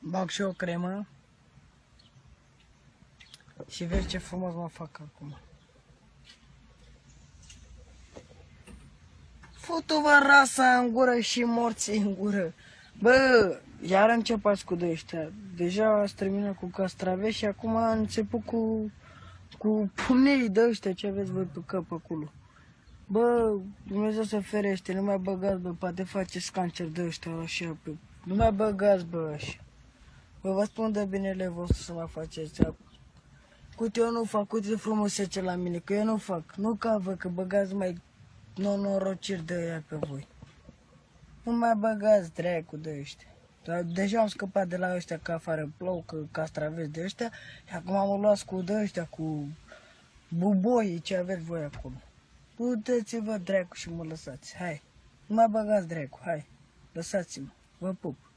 Bag și o cremă. Și vezi ce frumos mă fac acum. Futu-vă rasa în gură și morții în gură. Bă, iar începați cu de ăștia. Deja ați terminat cu castraveți și acum a început cu pumnii de ăștia ce aveți voi pe cap acolo. Bă, Dumnezeu să ferește, nu mai băgați, bă, poate faceți cancer de ăștia așa, bă. Nu mai băgați, bă, așa. Bă, vă spun de binele vostru să mai faceți apă. Uite, eu nu fac, uite frumusețe la mine, că eu nu fac. Nu ca vă, că băgați mai nenorociri de aia pe voi. Nu mai băgați dracu de ăștia. Deja am scăpat de la ăștia că afară plouă, că castraveți de ăștia și acum am luat cu de ăștia, cu buboii ce aveți voi acolo. Uitați-vă dracu și mă lăsați, hai. Nu mai băgați dracu, hai. Lăsați-mă, vă pup.